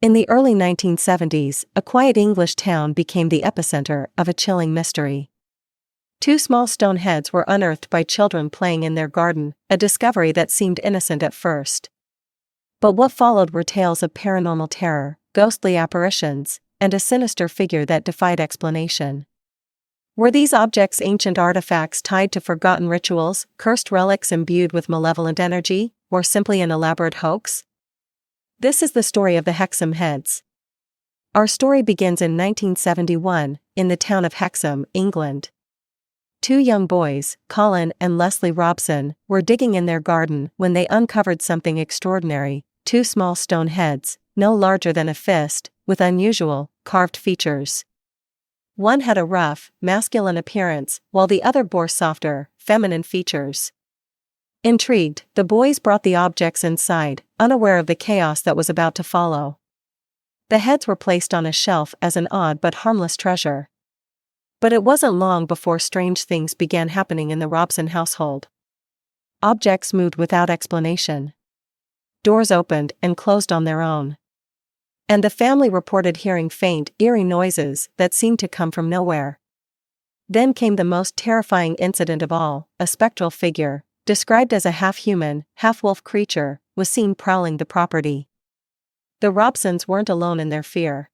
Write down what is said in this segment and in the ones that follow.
In the early 1970s, a quiet English town became the epicenter of a chilling mystery. Two small stone heads were unearthed by children playing in their garden, a discovery that seemed innocent at first. But what followed were tales of paranormal terror, ghostly apparitions, and a sinister figure that defied explanation. Were these objects ancient artifacts tied to forgotten rituals, cursed relics imbued with malevolent energy, or simply an elaborate hoax? This is the story of the Hexham heads. Our story begins in 1971, in the town of Hexham, England. Two young boys, Colin and Leslie Robson, were digging in their garden when they uncovered something extraordinary: two small stone heads, no larger than a fist, with unusual, carved features. One had a rough, masculine appearance, while the other bore softer, feminine features. Intrigued, the boys brought the objects inside, unaware of the chaos that was about to follow. The heads were placed on a shelf as an odd but harmless treasure. But it wasn't long before strange things began happening in the Robson household. Objects moved without explanation. Doors opened and closed on their own. And the family reported hearing faint, eerie noises that seemed to come from nowhere. Then came the most terrifying incident of all: a spectral figure, described as a half-human, half-wolf creature, was seen prowling the property. The Robsons weren't alone in their fear.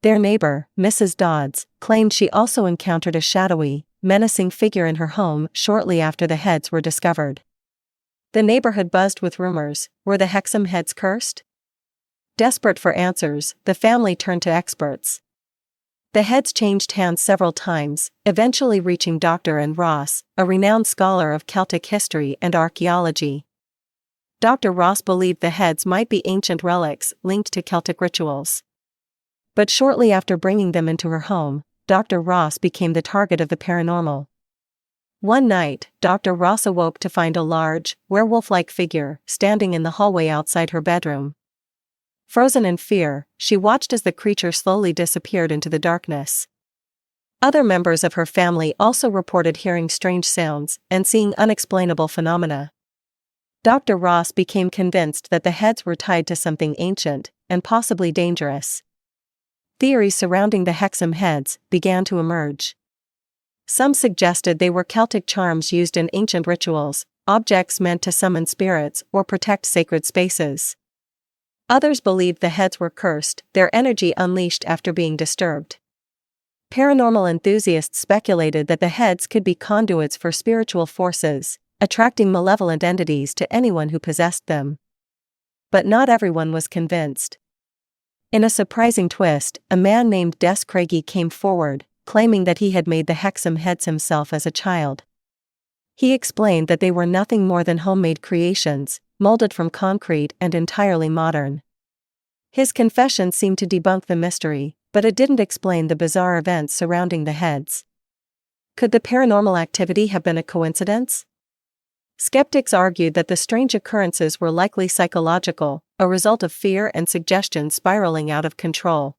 Their neighbor, Mrs. Dodds, claimed she also encountered a shadowy, menacing figure in her home shortly after the heads were discovered. The neighborhood buzzed with rumors: were the Hexham heads cursed? Desperate for answers, the family turned to experts. The heads changed hands several times, eventually reaching Dr. N. Ross, a renowned scholar of Celtic history and archaeology. Dr. Ross believed the heads might be ancient relics linked to Celtic rituals. But shortly after bringing them into her home, Dr. Ross became the target of the paranormal. One night, Dr. Ross awoke to find a large, werewolf-like figure standing in the hallway outside her bedroom. Frozen in fear, she watched as the creature slowly disappeared into the darkness. Other members of her family also reported hearing strange sounds and seeing unexplainable phenomena. Dr. Ross became convinced that the heads were tied to something ancient and possibly dangerous. Theories surrounding the Hexham heads began to emerge. Some suggested they were Celtic charms used in ancient rituals, objects meant to summon spirits or protect sacred spaces. Others believed the heads were cursed, their energy unleashed after being disturbed. Paranormal enthusiasts speculated that the heads could be conduits for spiritual forces, attracting malevolent entities to anyone who possessed them. But not everyone was convinced. In a surprising twist, a man named Des Craigie came forward, claiming that he had made the Hexham heads himself as a child. He explained that they were nothing more than homemade creations, molded from concrete and entirely modern. His confession seemed to debunk the mystery, but it didn't explain the bizarre events surrounding the heads. Could the paranormal activity have been a coincidence? Skeptics argued that the strange occurrences were likely psychological, a result of fear and suggestion spiraling out of control.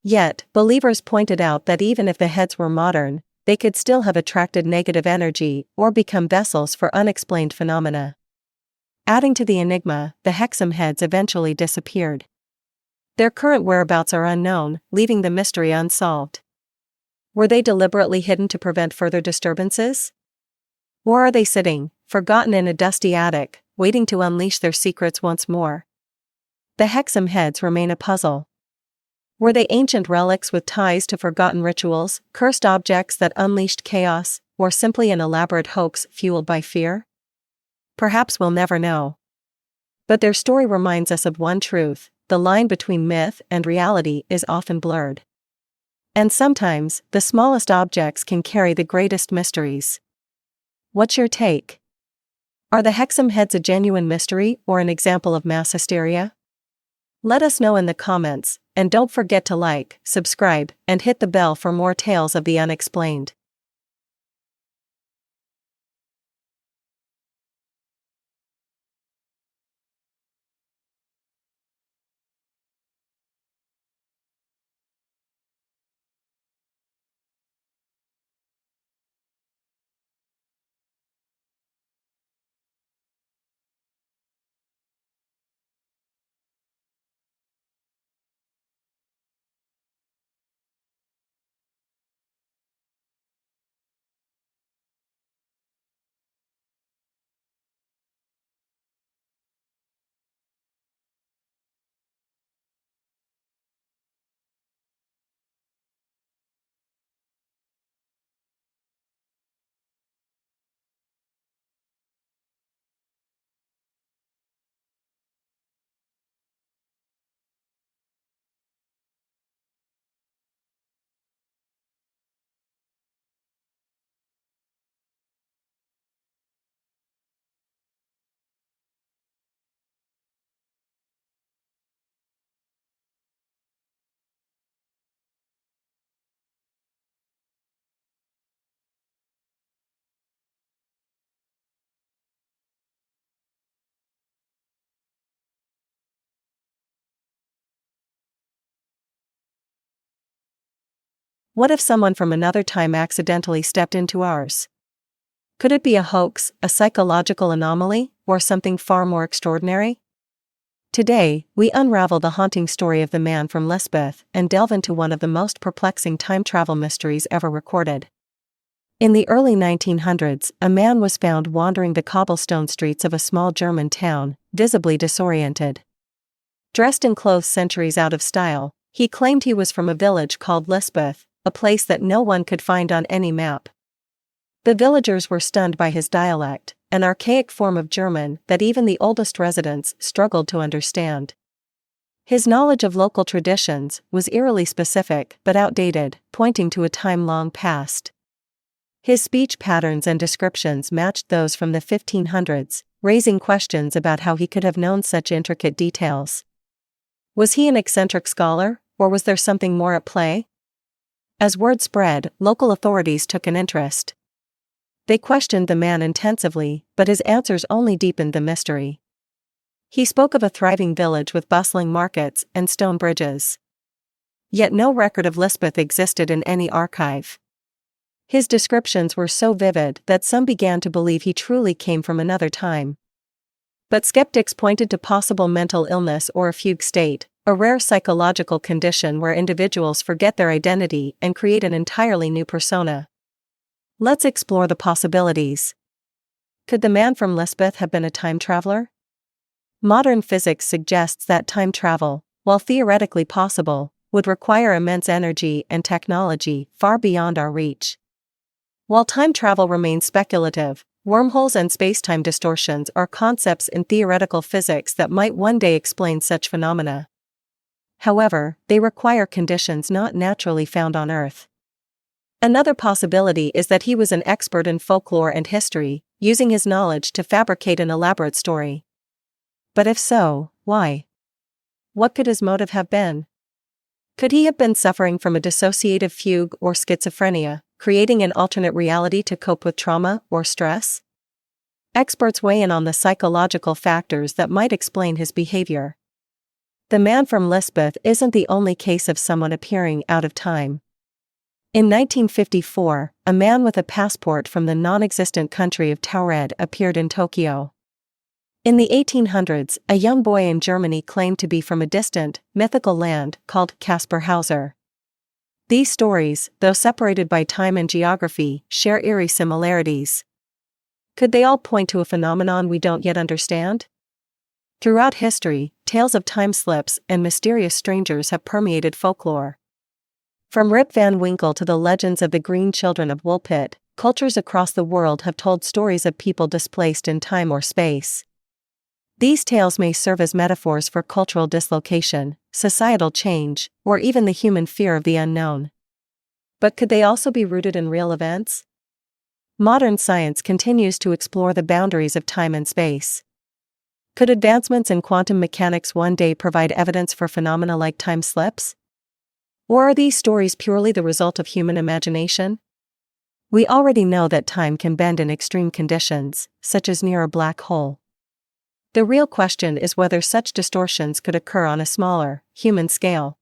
Yet, believers pointed out that even if the heads were modern, they could still have attracted negative energy or become vessels for unexplained phenomena. Adding to the enigma, the Hexham heads eventually disappeared. Their current whereabouts are unknown, leaving the mystery unsolved. Were they deliberately hidden to prevent further disturbances? Or are they sitting, forgotten in a dusty attic, waiting to unleash their secrets once more? The Hexham heads remain a puzzle. Were they ancient relics with ties to forgotten rituals, cursed objects that unleashed chaos, or simply an elaborate hoax fueled by fear? Perhaps we'll never know. But their story reminds us of one truth: the line between myth and reality is often blurred. And sometimes, the smallest objects can carry the greatest mysteries. What's your take? Are the Hexham heads a genuine mystery or an example of mass hysteria? Let us know in the comments, and don't forget to like, subscribe, and hit the bell for more tales of the unexplained. What if someone from another time accidentally stepped into ours? Could it be a hoax, a psychological anomaly, or something far more extraordinary? Today, we unravel the haunting story of the man from Lispeth and delve into one of the most perplexing time travel mysteries ever recorded. In the early 1900s, a man was found wandering the cobblestone streets of a small German town, visibly disoriented. Dressed in clothes centuries out of style, he claimed he was from a village called Lispeth, a place that no one could find on any map. The villagers were stunned by his dialect, an archaic form of German that even the oldest residents struggled to understand. His knowledge of local traditions was eerily specific but outdated, pointing to a time long past. His speech patterns and descriptions matched those from the 1500s, raising questions about how he could have known such intricate details. Was he an eccentric scholar, or was there something more at play? As word spread, local authorities took an interest. They questioned the man intensively, but his answers only deepened the mystery. He spoke of a thriving village with bustling markets and stone bridges. Yet no record of Lispeth existed in any archive. His descriptions were so vivid that some began to believe he truly came from another time. But skeptics pointed to possible mental illness or a fugue state, a rare psychological condition where individuals forget their identity and create an entirely new persona. Let's explore the possibilities. Could the man from Lispeth have been a time traveler? Modern physics suggests that time travel, while theoretically possible, would require immense energy and technology far beyond our reach. While time travel remains speculative, wormholes and space-time distortions are concepts in theoretical physics that might one day explain such phenomena. However, they require conditions not naturally found on Earth. Another possibility is that he was an expert in folklore and history, using his knowledge to fabricate an elaborate story. But if so, why? What could his motive have been? Could he have been suffering from a dissociative fugue or schizophrenia, creating an alternate reality to cope with trauma or stress? Experts weigh in on the psychological factors that might explain his behavior. The man from Lispeth isn't the only case of someone appearing out of time. In 1954, a man with a passport from the non-existent country of Taured appeared in Tokyo. In the 1800s, a young boy in Germany claimed to be from a distant, mythical land called Kaspar Hauser. These stories, though separated by time and geography, share eerie similarities. Could they all point to a phenomenon we don't yet understand? Throughout history, tales of time slips and mysterious strangers have permeated folklore. From Rip Van Winkle to the legends of the Green Children of Woolpit, cultures across the world have told stories of people displaced in time or space. These tales may serve as metaphors for cultural dislocation, societal change, or even the human fear of the unknown. But could they also be rooted in real events? Modern science continues to explore the boundaries of time and space. Could advancements in quantum mechanics one day provide evidence for phenomena like time slips? Or are these stories purely the result of human imagination? We already know that time can bend in extreme conditions, such as near a black hole. The real question is whether such distortions could occur on a smaller, human scale.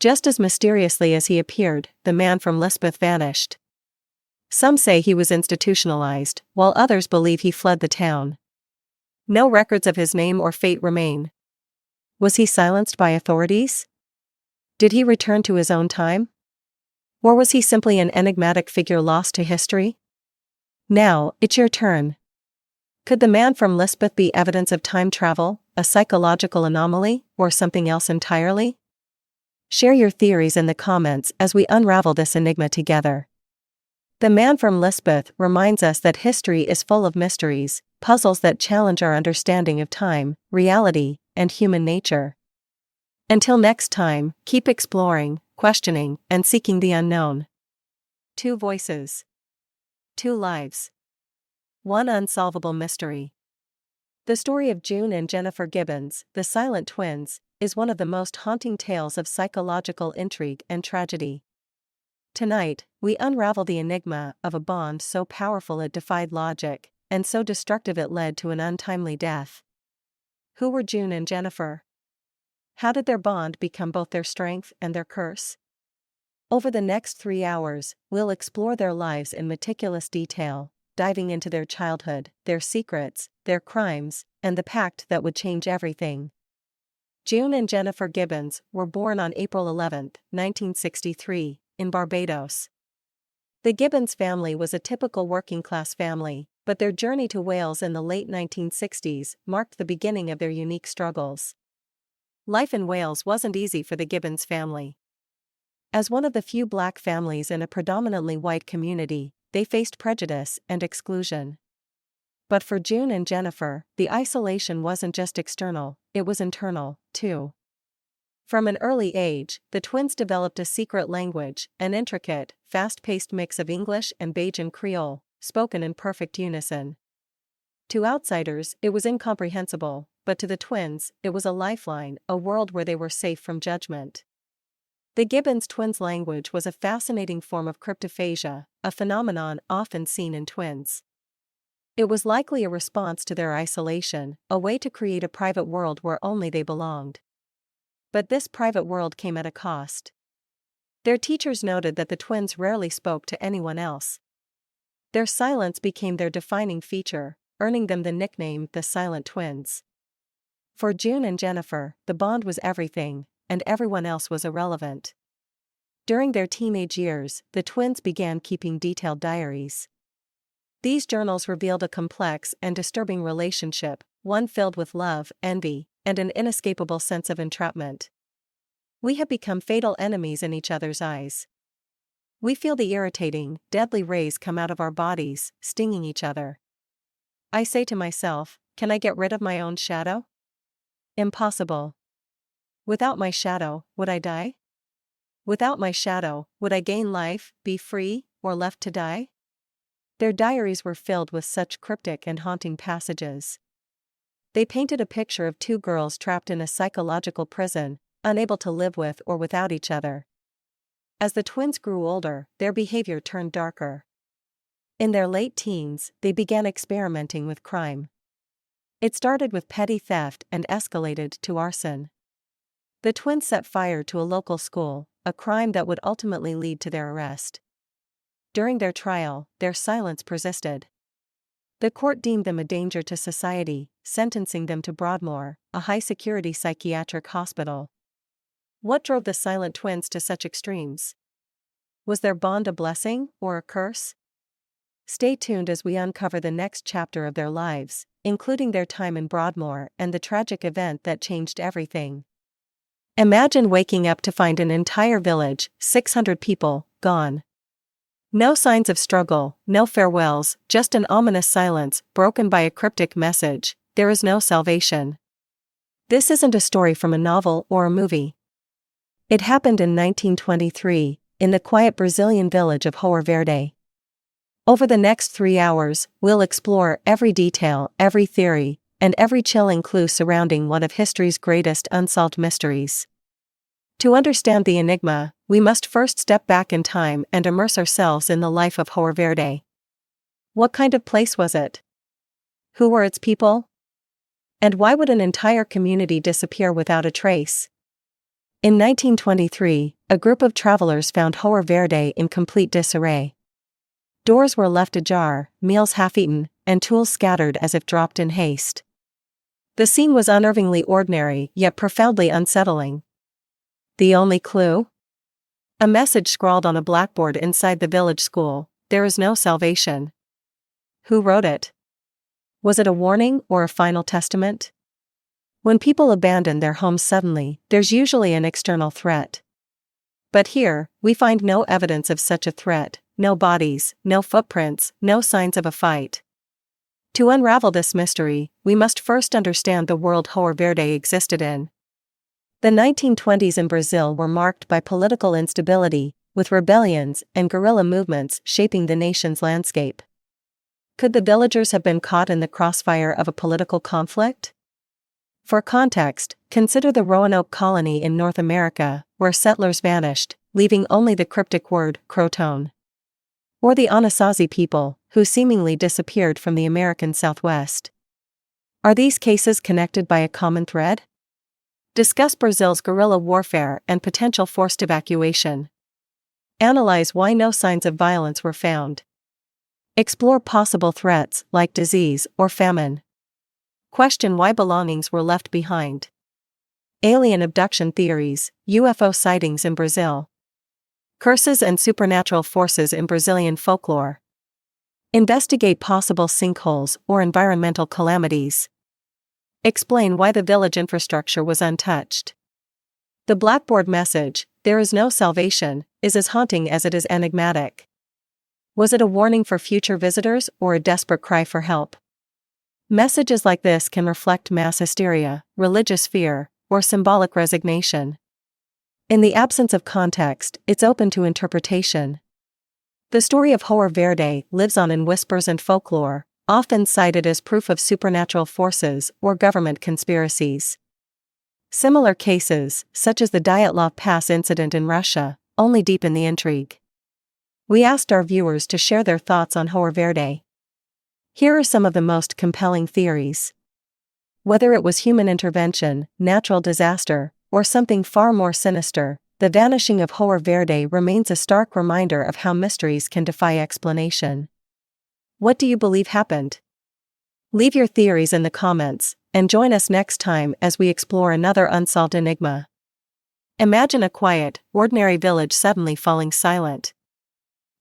Just as mysteriously as he appeared, the man from Lispeth vanished. Some say he was institutionalized, while others believe he fled the town. No records of his name or fate remain. Was he silenced by authorities? Did he return to his own time? Or was he simply an enigmatic figure lost to history? Now, it's your turn. Could the man from Lispeth be evidence of time travel, a psychological anomaly, or something else entirely? Share your theories in the comments as we unravel this enigma together. The man from Lispeth reminds us that history is full of mysteries, puzzles that challenge our understanding of time, reality, and human nature. Until next time, keep exploring, questioning, and seeking the unknown. 2 voices. 2 lives. 1 unsolvable mystery. The story of June and Jennifer Gibbons, the silent twins, is one of the most haunting tales of psychological intrigue and tragedy. Tonight, we unravel the enigma of a bond so powerful it defied logic, and so destructive it led to an untimely death. Who were June and Jennifer? How did their bond become both their strength and their curse? Over the next 3 hours, we'll explore their lives in meticulous detail, diving into their childhood, their secrets, their crimes, and the pact that would change everything. June and Jennifer Gibbons were born on April 11, 1963, in Barbados. The Gibbons family was a typical working-class family, but their journey to Wales in the late 1960s marked the beginning of their unique struggles. Life in Wales wasn't easy for the Gibbons family. As one of the few black families in a predominantly white community, they faced prejudice and exclusion. But for June and Jennifer, the isolation wasn't just external, it was internal, too. From an early age, the twins developed a secret language, an intricate, fast-paced mix of English and Bajan Creole, spoken in perfect unison. To outsiders, it was incomprehensible, but to the twins, it was a lifeline, a world where they were safe from judgment. The Gibbons twins' language was a fascinating form of cryptophagia, a phenomenon often seen in twins. It was likely a response to their isolation, a way to create a private world where only they belonged. But this private world came at a cost. Their teachers noted that the twins rarely spoke to anyone else. Their silence became their defining feature, earning them the nickname the Silent Twins. For June and Jennifer, the bond was everything, and everyone else was irrelevant. During their teenage years, the twins began keeping detailed diaries. These journals revealed a complex and disturbing relationship, one filled with love, envy, and an inescapable sense of entrapment. We have become fatal enemies in each other's eyes. We feel the irritating, deadly rays come out of our bodies, stinging each other. I say to myself, can I get rid of my own shadow? Impossible. Without my shadow, would I die? Without my shadow, would I gain life, be free, or left to die? Their diaries were filled with such cryptic and haunting passages. They painted a picture of two girls trapped in a psychological prison, unable to live with or without each other. As the twins grew older, their behavior turned darker. In their late teens, they began experimenting with crime. It started with petty theft and escalated to arson. The twins set fire to a local school, a crime that would ultimately lead to their arrest. During their trial, their silence persisted. The court deemed them a danger to society, sentencing them to Broadmoor, a high-security psychiatric hospital. What drove the silent twins to such extremes? Was their bond a blessing or a curse? Stay tuned as we uncover the next chapter of their lives, including their time in Broadmoor and the tragic event that changed everything. Imagine waking up to find an entire village, 600 people, gone. No signs of struggle, no farewells, just an ominous silence, broken by a cryptic message: there is no salvation. This isn't a story from a novel or a movie. It happened in 1923, in the quiet Brazilian village of Hor Verde. Over the next 3 hours, we'll explore every detail, every theory, and every chilling clue surrounding one of history's greatest unsolved mysteries. To understand the enigma, we must first step back in time and immerse ourselves in the life of Hor Verde. What kind of place was it? Who were its people? And why would an entire community disappear without a trace? In 1923, a group of travelers found Hor Verde in complete disarray. Doors were left ajar, meals half-eaten, and tools scattered as if dropped in haste. The scene was unnervingly ordinary yet profoundly unsettling. The only clue? A message scrawled on a blackboard inside the village school: there is no salvation. Who wrote it? Was it a warning or a final testament? When people abandon their homes suddenly, there's usually an external threat. But here, we find no evidence of such a threat, no bodies, no footprints, no signs of a fight. To unravel this mystery, we must first understand the world Hor Verde existed in. The 1920s in Brazil were marked by political instability, with rebellions and guerrilla movements shaping the nation's landscape. Could the villagers have been caught in the crossfire of a political conflict? For context, consider the Roanoke colony in North America, where settlers vanished, leaving only the cryptic word, Croton. Or the Anasazi people, who seemingly disappeared from the American Southwest. Are these cases connected by a common thread? Discuss Brazil's guerrilla warfare and potential forced evacuation. Analyze why no signs of violence were found. Explore possible threats like disease or famine. Question why belongings were left behind. Alien abduction theories, UFO sightings in Brazil. Curses and supernatural forces in Brazilian folklore. Investigate possible sinkholes or environmental calamities. Explain why the village infrastructure was untouched. The blackboard message, "There is no salvation," is as haunting as it is enigmatic. Was it a warning for future visitors or a desperate cry for help? Messages like this can reflect mass hysteria, religious fear, or symbolic resignation. In the absence of context, it's open to interpretation. The story of Hor Verde lives on in whispers and folklore, often cited as proof of supernatural forces or government conspiracies. Similar cases, such as the Dyatlov Pass incident in Russia, only deepen the intrigue. We asked our viewers to share their thoughts on Hor Verde. Here are some of the most compelling theories. Whether it was human intervention, natural disaster, or something far more sinister, the vanishing of Hor Verde remains a stark reminder of how mysteries can defy explanation. What do you believe happened? Leave your theories in the comments, and join us next time as we explore another unsolved enigma. Imagine a quiet, ordinary village suddenly falling silent.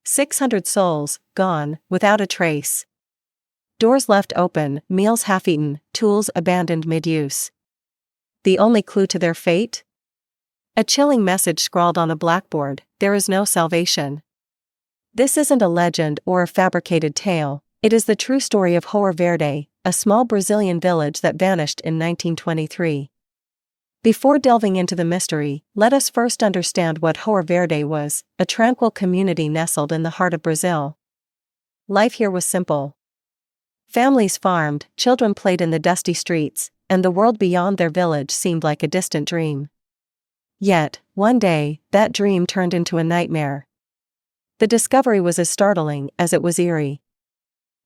600 souls, gone, without a trace. Doors left open, meals half-eaten, tools abandoned mid-use. The only clue to their fate? A chilling message scrawled on a blackboard, "There is no salvation." This isn't a legend or a fabricated tale, it is the true story of Hor Verde, a small Brazilian village that vanished in 1923. Before delving into the mystery, let us first understand what Hor Verde was, a tranquil community nestled in the heart of Brazil. Life here was simple. Families farmed, children played in the dusty streets, and the world beyond their village seemed like a distant dream. Yet, one day, that dream turned into a nightmare. The discovery was as startling as it was eerie.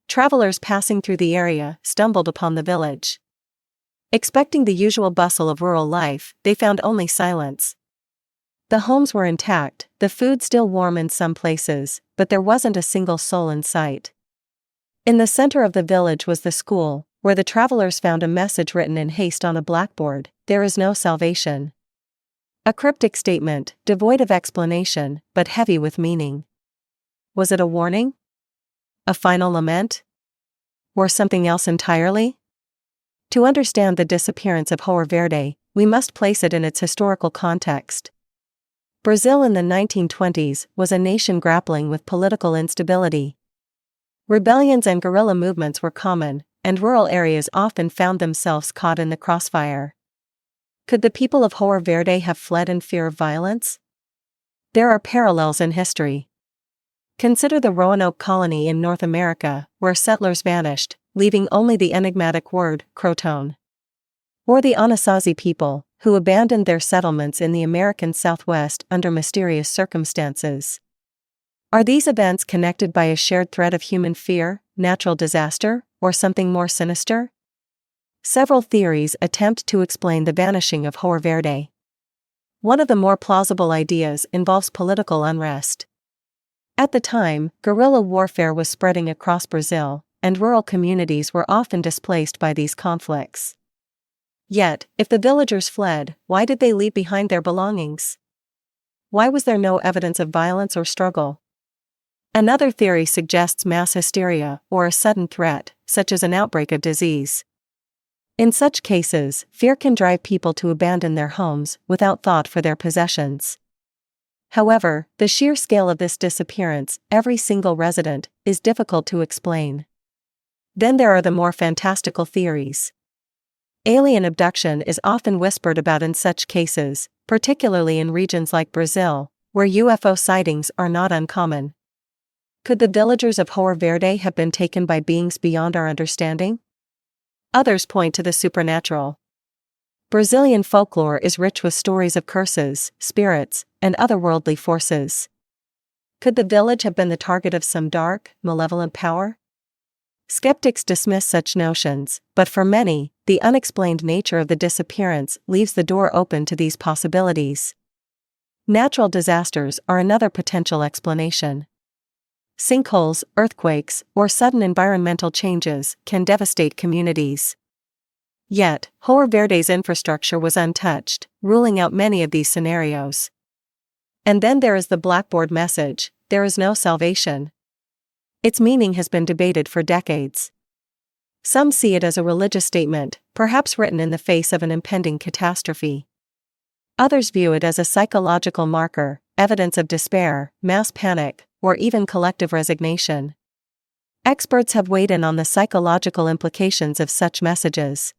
Travelers passing through the area stumbled upon the village. Expecting the usual bustle of rural life, they found only silence. The homes were intact, the food still warm in some places, but there wasn't a single soul in sight. In the center of the village was the school, where the travelers found a message written in haste on a blackboard, "There is no salvation." A cryptic statement, devoid of explanation, but heavy with meaning. Was it a warning? A final lament? Or something else entirely? To understand the disappearance of Hor Verde, we must place it in its historical context. Brazil in the 1920s was a nation grappling with political instability. Rebellions and guerrilla movements were common, and rural areas often found themselves caught in the crossfire. Could the people of Hor Verde have fled in fear of violence? There are parallels in history. Consider the Roanoke colony in North America, where settlers vanished, leaving only the enigmatic word, Croton. Or the Anasazi people, who abandoned their settlements in the American Southwest under mysterious circumstances. Are these events connected by a shared thread of human fear, natural disaster, or something more sinister? Several theories attempt to explain the vanishing of Hor Verde. One of the more plausible ideas involves political unrest. At the time, guerrilla warfare was spreading across Brazil, and rural communities were often displaced by these conflicts. Yet, if the villagers fled, why did they leave behind their belongings? Why was there no evidence of violence or struggle? Another theory suggests mass hysteria or a sudden threat, such as an outbreak of disease. In such cases, fear can drive people to abandon their homes without thought for their possessions. However, the sheer scale of this disappearance, every single resident, is difficult to explain. Then there are the more fantastical theories. Alien abduction is often whispered about in such cases, particularly in regions like Brazil, where UFO sightings are not uncommon. Could the villagers of Hor Verde have been taken by beings beyond our understanding? Others point to the supernatural. Brazilian folklore is rich with stories of curses, spirits, and otherworldly forces. Could the village have been the target of some dark, malevolent power? Skeptics dismiss such notions, but for many, the unexplained nature of the disappearance leaves the door open to these possibilities. Natural disasters are another potential explanation. Sinkholes, earthquakes, or sudden environmental changes can devastate communities. Yet, Hor Verde's infrastructure was untouched, ruling out many of these scenarios. And then there is the blackboard message, "There is no salvation." Its meaning has been debated for decades. Some see it as a religious statement, perhaps written in the face of an impending catastrophe. Others view it as a psychological marker, evidence of despair, mass panic, or even collective resignation. Experts have weighed in on the psychological implications of such messages.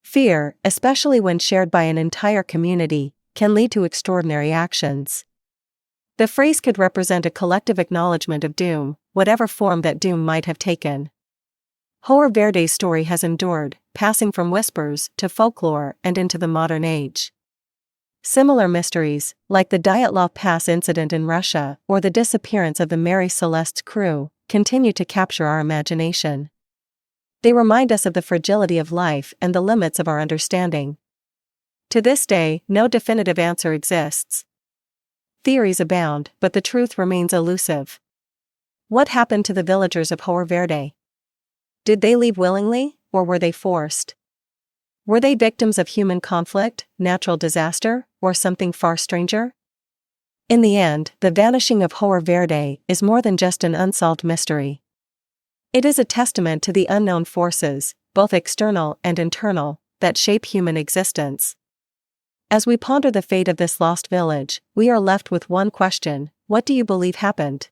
Fear, especially when shared by an entire community, can lead to extraordinary actions. The phrase could represent a collective acknowledgement of doom, whatever form that doom might have taken. Hor Verde's story has endured, passing from whispers to folklore and into the modern age. Similar mysteries, like the Dyatlov Pass incident in Russia or the disappearance of the Mary Celeste's crew, continue to capture our imagination. They remind us of the fragility of life and the limits of our understanding. To this day, no definitive answer exists. Theories abound, but the truth remains elusive. What happened to the villagers of Hor Verde? Did they leave willingly, or were they forced? Were they victims of human conflict, natural disaster, or something far stranger? In the end, the vanishing of Hor Verde is more than just an unsolved mystery. It is a testament to the unknown forces, both external and internal, that shape human existence. As we ponder the fate of this lost village, we are left with one question: what do you believe happened?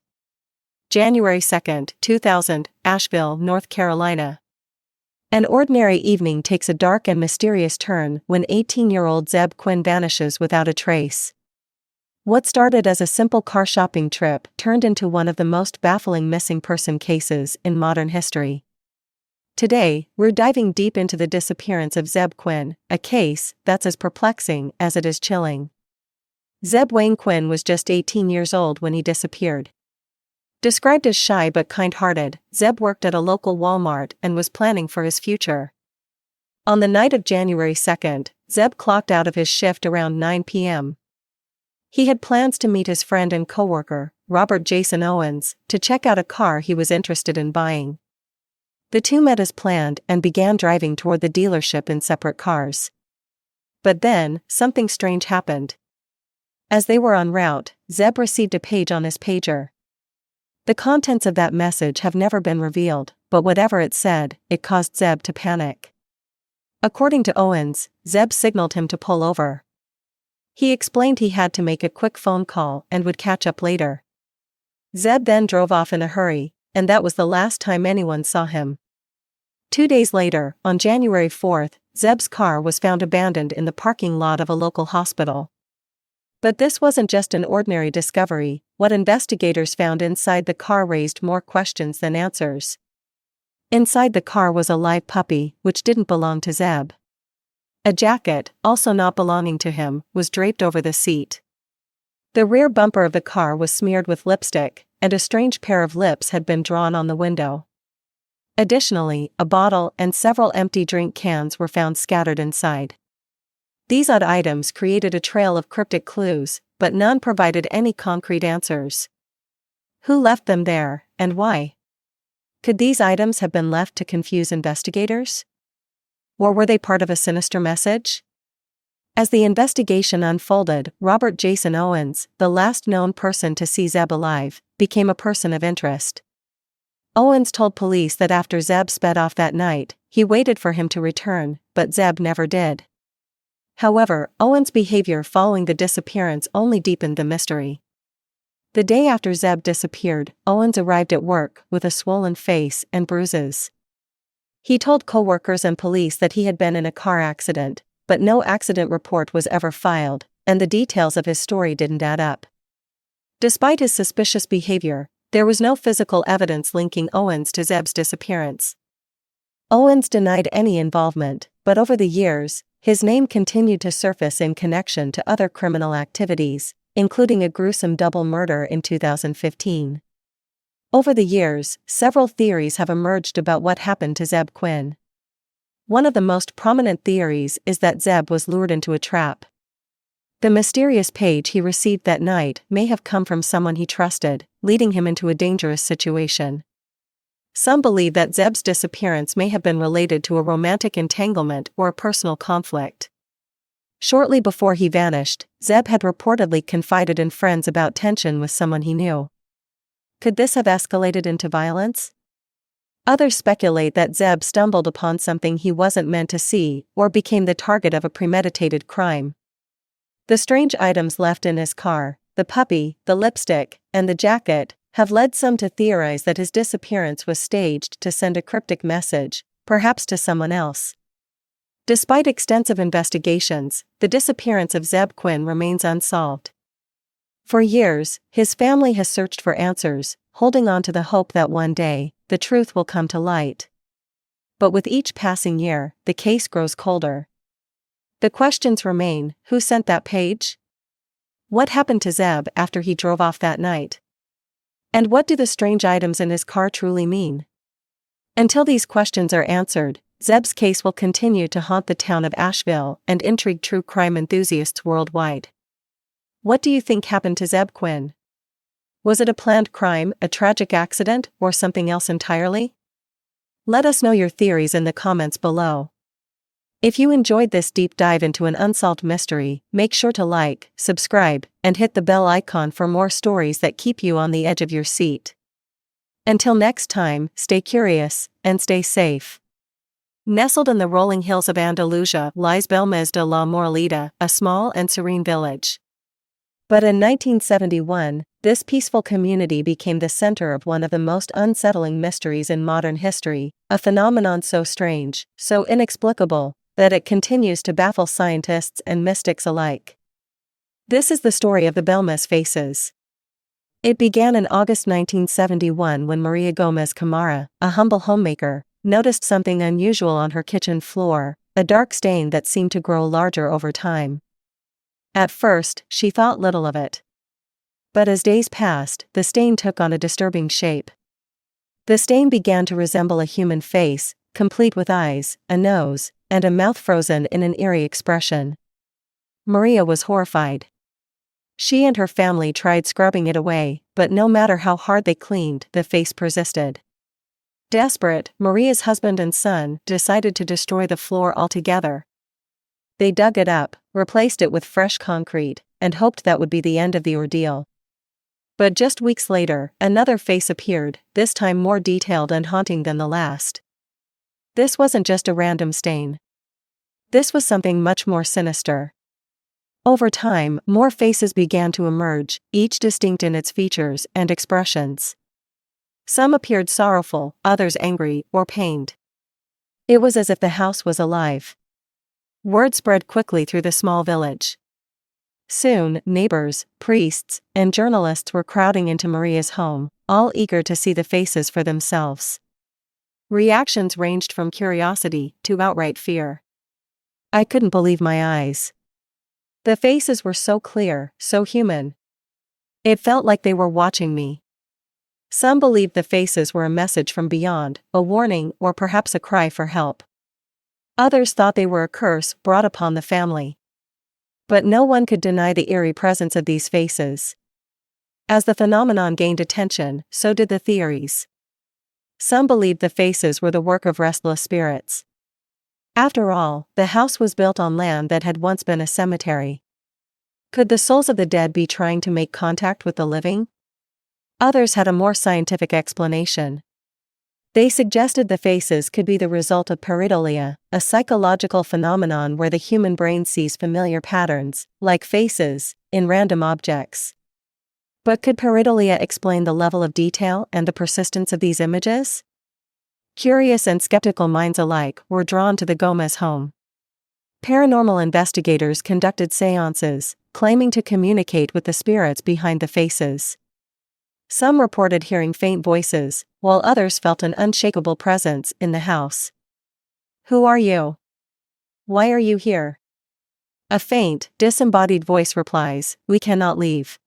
January 2, 2000, Asheville, North Carolina. An ordinary evening takes a dark and mysterious turn when 18-year-old Zeb Quinn vanishes without a trace. What started as a simple car shopping trip turned into one of the most baffling missing person cases in modern history. Today, we're diving deep into the disappearance of Zeb Quinn, a case that's as perplexing as it is chilling. Zeb Wayne Quinn was just 18 years old when he disappeared. Described as shy but kind-hearted, Zeb worked at a local Walmart and was planning for his future. On the night of January 2, Zeb clocked out of his shift around 9 p.m. He had plans to meet his friend and coworker, Robert Jason Owens, to check out a car he was interested in buying. The two met as planned and began driving toward the dealership in separate cars. But then, something strange happened. As they were en route, Zeb received a page on his pager. The contents of that message have never been revealed, but whatever it said, it caused Zeb to panic. According to Owens, Zeb signaled him to pull over. He explained he had to make a quick phone call and would catch up later. Zeb then drove off in a hurry, and that was the last time anyone saw him. 2 days later, on January 4, Zeb's car was found abandoned in the parking lot of a local hospital. But this wasn't just an ordinary discovery. What investigators found inside the car raised more questions than answers. Inside the car was a live puppy, which didn't belong to Zeb. A jacket, also not belonging to him, was draped over the seat. The rear bumper of the car was smeared with lipstick, and a strange pair of lips had been drawn on the window. Additionally, a bottle and several empty drink cans were found scattered inside. These odd items created a trail of cryptic clues, but none provided any concrete answers. Who left them there, and why? Could these items have been left to confuse investigators? Or were they part of a sinister message? As the investigation unfolded, Robert Jason Owens, the last known person to see Zeb alive, became a person of interest. Owens told police that after Zeb sped off that night, he waited for him to return, but Zeb never did. However, Owens' behavior following the disappearance only deepened the mystery. The day after Zeb disappeared, Owens arrived at work with a swollen face and bruises. He told coworkers and police that he had been in a car accident, but no accident report was ever filed, and the details of his story didn't add up. Despite his suspicious behavior, there was no physical evidence linking Owens to Zeb's disappearance. Owens denied any involvement, but over the years, his name continued to surface in connection to other criminal activities, including a gruesome double murder in 2015. Over the years, several theories have emerged about what happened to Zeb Quinn. One of the most prominent theories is that Zeb was lured into a trap. The mysterious page he received that night may have come from someone he trusted, leading him into a dangerous situation. Some believe that Zeb's disappearance may have been related to a romantic entanglement or a personal conflict. Shortly before he vanished, Zeb had reportedly confided in friends about tension with someone he knew. Could this have escalated into violence? Others speculate that Zeb stumbled upon something he wasn't meant to see or became the target of a premeditated crime. The strange items left in his car, the puppy, the lipstick, and the jacket, have led some to theorize that his disappearance was staged to send a cryptic message, perhaps to someone else. Despite extensive investigations, the disappearance of Zeb Quinn remains unsolved. For years, his family has searched for answers, holding on to the hope that one day, the truth will come to light. But with each passing year, the case grows colder. The questions remain: who sent that page? What happened to Zeb after he drove off that night? And what do the strange items in his car truly mean? Until these questions are answered, Zeb's case will continue to haunt the town of Asheville and intrigue true crime enthusiasts worldwide. What do you think happened to Zeb Quinn? Was it a planned crime, a tragic accident, or something else entirely? Let us know your theories in the comments below. If you enjoyed this deep dive into an unsolved mystery, make sure to like, subscribe, and hit the bell icon for more stories that keep you on the edge of your seat. Until next time, stay curious, and stay safe. Nestled in the rolling hills of Andalusia lies Belmez de la Moraleda, a small and serene village. But in 1971, this peaceful community became the center of one of the most unsettling mysteries in modern history, a phenomenon so strange, so inexplicable, that it continues to baffle scientists and mystics alike. This is the story of the Belmez faces. It began in August 1971 when Maria Gomez Camara, a humble homemaker, noticed something unusual on her kitchen floor, a dark stain that seemed to grow larger over time. At first, she thought little of it. But as days passed, the stain took on a disturbing shape. The stain began to resemble a human face, complete with eyes, a nose, and a mouth frozen in an eerie expression. Maria was horrified. She and her family tried scrubbing it away, but no matter how hard they cleaned, the face persisted. Desperate, Maria's husband and son decided to destroy the floor altogether. They dug it up, replaced it with fresh concrete, and hoped that would be the end of the ordeal. But just weeks later, another face appeared, this time more detailed and haunting than the last. This wasn't just a random stain. This was something much more sinister. Over time, more faces began to emerge, each distinct in its features and expressions. Some appeared sorrowful, others angry or pained. It was as if the house was alive. Word spread quickly through the small village. Soon, neighbors, priests, and journalists were crowding into Maria's home, all eager to see the faces for themselves. Reactions ranged from curiosity to outright fear. I couldn't believe my eyes. The faces were so clear, so human. It felt like they were watching me. Some believed the faces were a message from beyond, a warning or perhaps a cry for help. Others thought they were a curse brought upon the family. But no one could deny the eerie presence of these faces. As the phenomenon gained attention, so did the theories. Some believed the faces were the work of restless spirits. After all, the house was built on land that had once been a cemetery. Could the souls of the dead be trying to make contact with the living? Others had a more scientific explanation. They suggested the faces could be the result of pareidolia, a psychological phenomenon where the human brain sees familiar patterns, like faces, in random objects. But could pareidolia explain the level of detail and the persistence of these images? Curious and skeptical minds alike were drawn to the Gomez home. Paranormal investigators conducted seances, claiming to communicate with the spirits behind the faces. Some reported hearing faint voices, while others felt an unshakable presence in the house. Who are you? Why are you here? A faint, disembodied voice replies, we cannot leave.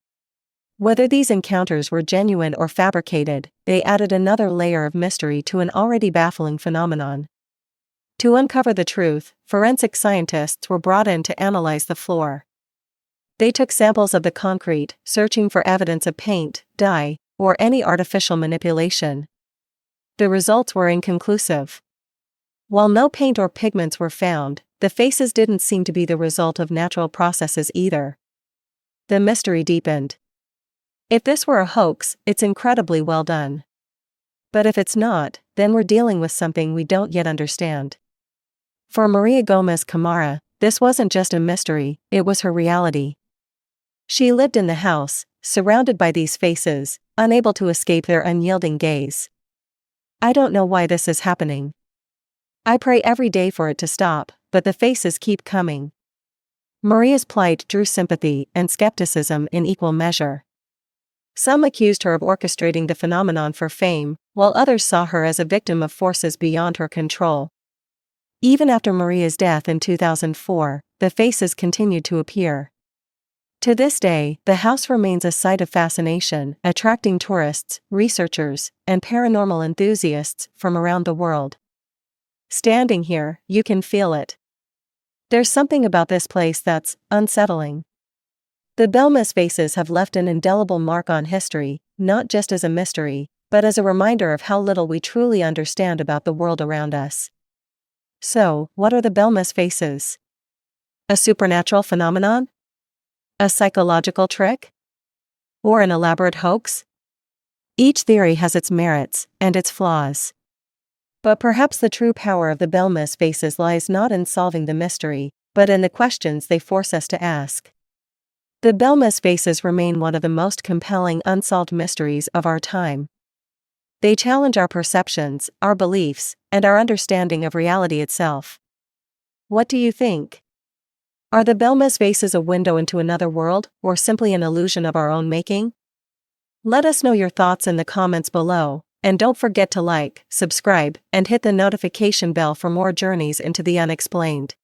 Whether these encounters were genuine or fabricated, they added another layer of mystery to an already baffling phenomenon. To uncover the truth, forensic scientists were brought in to analyze the floor. They took samples of the concrete, searching for evidence of paint, dye, or any artificial manipulation. The results were inconclusive. While no paint or pigments were found, the faces didn't seem to be the result of natural processes either. The mystery deepened. If this were a hoax, it's incredibly well done. But if it's not, then we're dealing with something we don't yet understand. For Maria Gomez Camara, this wasn't just a mystery, it was her reality. She lived in the house, surrounded by these faces, unable to escape their unyielding gaze. I don't know why this is happening. I pray every day for it to stop, but the faces keep coming. Maria's plight drew sympathy and skepticism in equal measure. Some accused her of orchestrating the phenomenon for fame, while others saw her as a victim of forces beyond her control. Even after Maria's death in 2004, the faces continued to appear. To this day, the house remains a site of fascination, attracting tourists, researchers, and paranormal enthusiasts from around the world. Standing here, you can feel it. There's something about this place that's unsettling. The Belmez faces have left an indelible mark on history, not just as a mystery, but as a reminder of how little we truly understand about the world around us. So, what are the Belmez faces? A supernatural phenomenon? A psychological trick? Or an elaborate hoax? Each theory has its merits and its flaws. But perhaps the true power of the Belmez faces lies not in solving the mystery, but in the questions they force us to ask. The Belmez faces remain one of the most compelling unsolved mysteries of our time. They challenge our perceptions, our beliefs, and our understanding of reality itself. What do you think? Are the Belmez faces a window into another world, or simply an illusion of our own making? Let us know your thoughts in the comments below, and don't forget to like, subscribe, and hit the notification bell for more journeys into the unexplained.